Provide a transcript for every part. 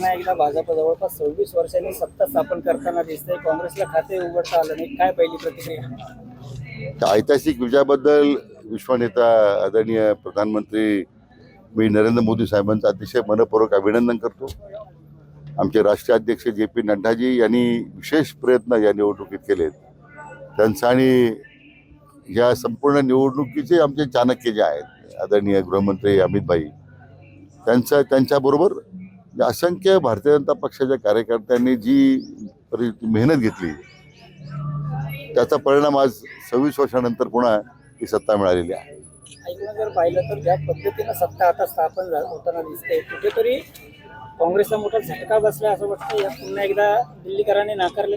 पुन्हा एकदा भाजप जवळपास 26 वर्षांनी सत्ता स्थापन करताना दिसते. काँग्रेसला खाते उघडता आलं नाही, काय पहिली प्रतिक्रिया? ऐतिहासिक विजयाबद्दल विश्वनेता आदरणीय प्रधानमंत्री मी नरेंद्र मोदी साहेबांचं अतिशय मनपूर्वक अभिनंदन करतो. आमचे राष्ट्रीय अध्यक्ष JP नड्डाजी यांनी विशेष प्रयत्न या निवडणुकीत केलेत. त्यांचा आणि या संपूर्ण निवडणुकीचे आमचे चाणक्य जे आहेत आदरणीय गृहमंत्री अमित भाई त्यांच्याबरोबर असंख्य भारतीय जनता पक्षाच्या कार्यकर्त्यांनी जी मेहनत घेतली त्याचा परिणाम आज 26 वर्षानंतर पुन्हा ही सत्ता मिळालेली आहे. ऐकून जर पाहिलं तर ज्या पद्धतीनं सत्ता आता स्थापन होताना दिसते, कुठेतरी काँग्रेसला मोठा झटका बसला असं वाटतं. या पुन्हा एकदा दिल्लीकरांनी नाकारले.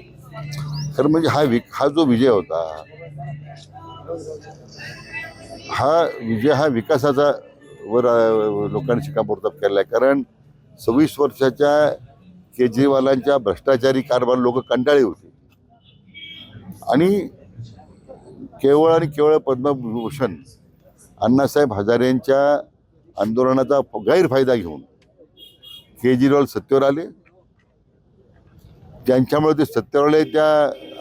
खरं म्हणजे हा जो विजय होता हा विकासाचा वर लोकांनी शिक्कामोर्तब केला आहे. कारण 26 वर्षाच्या केजरीवालांच्या भ्रष्टाचारी कारभार लोक कंटाळी होती आणि केवळ पद्मभूषण अण्णासाहेब हजारेंच्या आंदोलनाचा गैरफायदा घेऊन केजरीवाल सत्तेवर आले. ज्यांच्यामुळे ते सत्तेवर आले त्या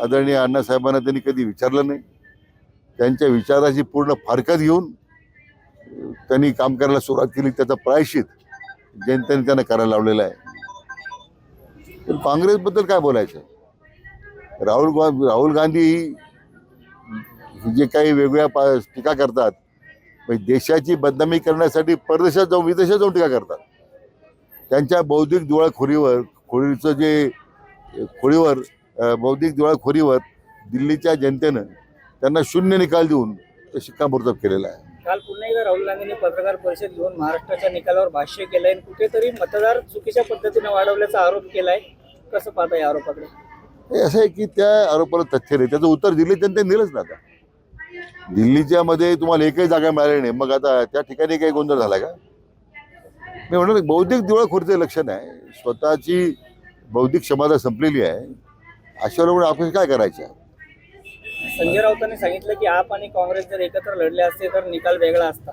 आदरणीय अण्णासाहेबांना त्यांनी कधी विचारलं नाही. त्यांच्या विचाराची पूर्ण फारकत घेऊन त्यांनी काम करायला सुरुवात केली. त्याचा प्रायश्चित जनतेने त्यांना करायला लावलेला आहे. पण काँग्रेसबद्दल काय बोलायचं? राहुल गांधी जे काही वेगवेगळ्या टीका करतात, देशाची बदनामी करण्यासाठी परदेशात जाऊन विदेशात जाऊन टीका करतात. त्यांच्या बौद्धिक दिवाळखोरीवर दिल्लीच्या जनतेनं त्यांना शून्य निकाल देऊन ते शिक्कामोर्तब केलेला आहे. काल पुन्हा एकदा राहुल गांधींनी पत्रकार परिषद घेऊन महाराष्ट्राच्या निकालावर भाष्य केलंय आणि कुठेतरी मतदार चुकीच्या पद्धतीने वाढवल्याचा आरोप केलाय. कसं पाहता या आरोपाकडे? हे असं आहे की त्या आरोपाला तथ्य नाही. त्याचं उत्तर दिल्ली जनतेने दिलंच ना. आता दिल्लीच्या मध्ये तुम्हाला एकही जागा मिळाली नाही, मग आता त्या ठिकाणी काही गोंधळ झाला का? मी म्हणणार बौद्धिक दिवाळखोरीचं लक्षण आहे. स्वतःची बौद्धिक क्षमता संपलेली आहे. अशा वेळेला आपण काय करायचं? संजय राऊतांनी सांगितलं की आप आणि काँग्रेस जर एकत्र लढले असते तर निकाल वेगळा असता.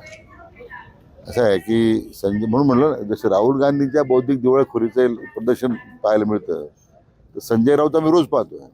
असं आहे की म्हणून म्हणलं जसं राहुल गांधींच्या बौद्धिक दिवाळखोरीचं प्रदर्शन पाहायला मिळतं, तर संजय राऊत आम्ही रोज पाहतो.